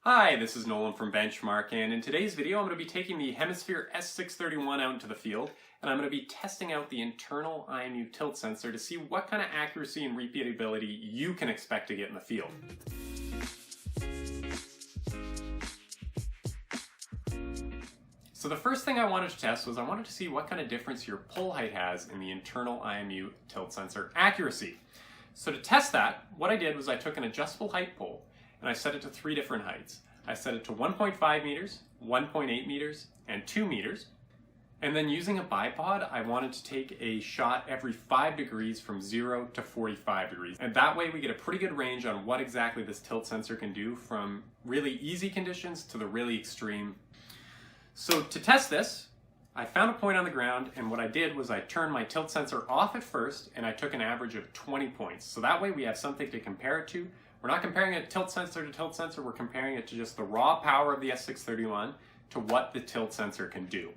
Hi, this is Nolan from Benchmark, and in today's video I'm going to be taking the Hemisphere S631 out into the field, and I'm going to be testing out the internal IMU tilt sensor to see what kind of accuracy and repeatability you can expect to get in the field. So the first thing I wanted to test was I wanted to see what kind of difference your pull height has in the internal IMU tilt sensor accuracy. So to test that, what I did was I took an adjustable height pole and I set it to 3 different heights. I set it to 1.5 meters, 1.8 meters, and 2 meters. And then using a bipod, I wanted to take a shot every 5 degrees from 0 to 45 degrees. And that way we get a pretty good range on what exactly this tilt sensor can do from really easy conditions to the really extreme. So to test this, I found a point on the ground, and what I did was I turned my tilt sensor off at first and I took an average of 20 points. So that way we have something to compare it to. We're not comparing it tilt sensor to tilt sensor, we're comparing it to just the raw power of the S631 to what the tilt sensor can do.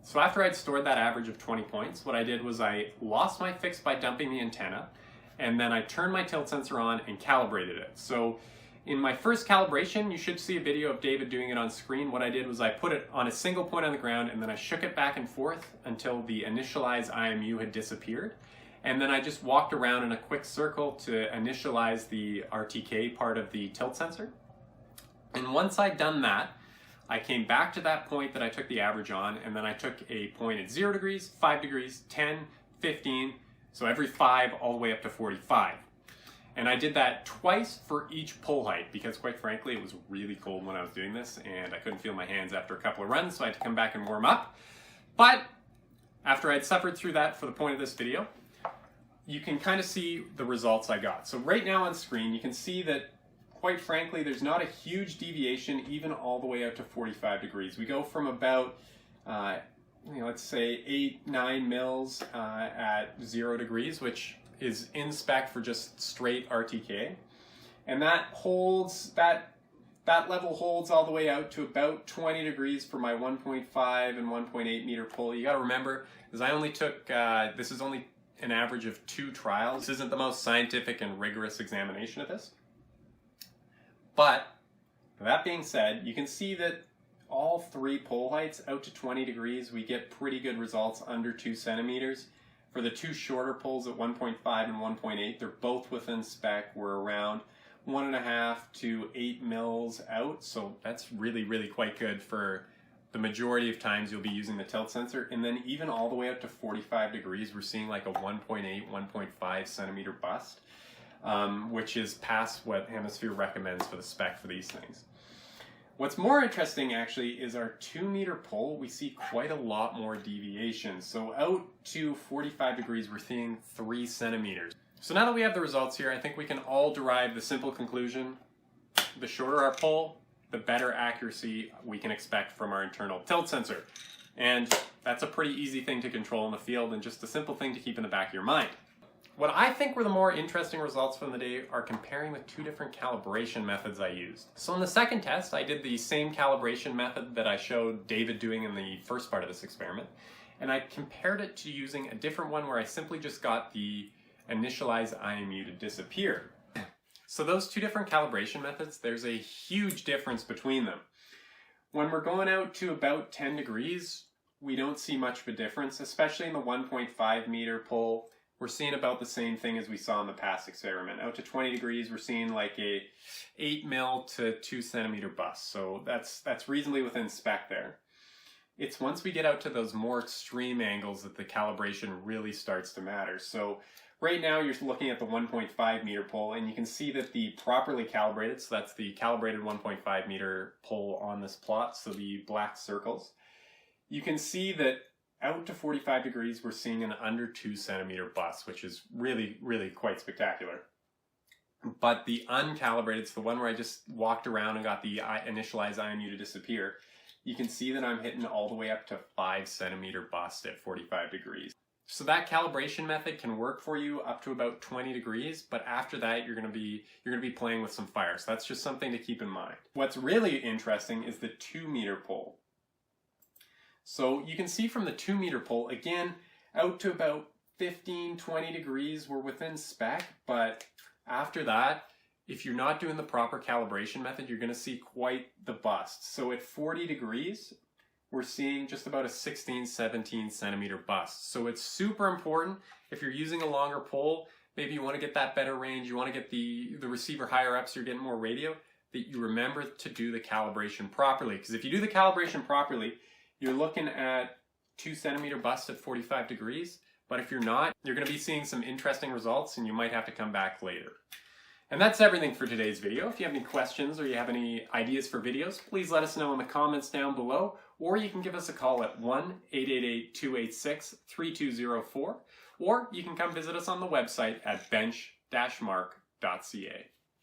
So after I'd stored that average of 20 points, what I did was I lost my fix by dumping the antenna, and then I turned my tilt sensor on and calibrated it. So in my first calibration, you should see a video of David doing it on screen. What I did was I put it on a single point on the ground and then I shook it back and forth until the initialized IMU had disappeared. And then I just walked around in a quick circle to initialize the RTK part of the tilt sensor. And once I'd done that, I came back to that point that I took the average on, and then I took a point at 0 degrees, 5 degrees, 10, 15, so every 5 all the way up to 45. And I did that twice for each pull height because, quite frankly, it was really cold when I was doing this and I couldn't feel my hands after a couple of runs, so I had to come back and warm up. But after I'd suffered through that for the point of this video, you can kind of see the results I got. So right now on screen, you can see that, quite frankly, there's not a huge deviation even all the way out to 45 degrees. We go from about, let's say 8-9 mils at 0 degrees, which is in spec for just straight RTK. And that holds, that level holds all the way out to about 20 degrees for my 1.5 and 1.8 meter pull. You gotta remember, is I only took, this is only an average of 2 trials. This isn't the most scientific and rigorous examination of this. But that being said, you can see that all 3 pull heights out to 20 degrees, we get pretty good results under 2 centimeters. For the 2 shorter pulls at 1.5 and 1.8, they're both within spec. We're around 1.5 to 8 mils out. So that's really, really quite good for the majority of times you'll be using the tilt sensor. And then even all the way up to 45 degrees, we're seeing like a 1.8, 1.5 centimeter bust, which is past what Hemisphere recommends for the spec for these things. What's more interesting actually is our 2 meter pull, we see quite a lot more deviation. So out to 45 degrees, we're seeing 3 centimeters. So now that we have the results here, I think we can all derive the simple conclusion: the shorter our pull, the better accuracy we can expect from our internal tilt sensor. And that's a pretty easy thing to control in the field and just a simple thing to keep in the back of your mind. What I think were the more interesting results from the day are comparing the 2 different calibration methods I used. So in the second test, I did the same calibration method that I showed David doing in the first part of this experiment, and I compared it to using a different one where I simply just got the initialized IMU to disappear. So those 2 different calibration methods, there's a huge difference between them. When we're going out to about 10 degrees, we don't see much of a difference, especially in the 1.5 meter pull. We're seeing about the same thing as we saw in the past experiment. Out to 20 degrees, we're seeing like a 8 mil to 2 centimeter bust. So that's reasonably within spec there. It's once we get out to those more extreme angles that the calibration really starts to matter. So right now you're looking at the 1.5 meter pull, and you can see that the properly calibrated, so that's the calibrated 1.5 meter pull on this plot, so the black circles, you can see that out to 45 degrees, we're seeing an under 2 centimeter bust, which is really, really quite spectacular. But the uncalibrated, so the one where I just walked around and got the initialized IMU to disappear, you can see that I'm hitting all the way up to 5 centimeter bust at 45 degrees. So that calibration method can work for you up to about 20 degrees, but after that you're going to be playing with some fire. So that's just something to keep in mind. What's really interesting is the 2 meter pull. So you can see from the 2 meter pull, again, out to about 15, 20 degrees, we're within spec, but after that, if you're not doing the proper calibration method, you're going to see quite the bust. So at 40 degrees, we're seeing just about a 16, 17 centimeter bust. So it's super important if you're using a longer pole, maybe you want to get that better range, you want to get the receiver higher up so you're getting more radio, that you remember to do the calibration properly. Because if you do the calibration properly, you're looking at 2 centimeter bust at 45 degrees. But if you're not, you're going to be seeing some interesting results and you might have to come back later. And that's everything for today's video. If you have any questions or you have any ideas for videos, please let us know in the comments down below, or you can give us a call at 1-888-286-3204, or you can come visit us on the website at bench-mark.ca.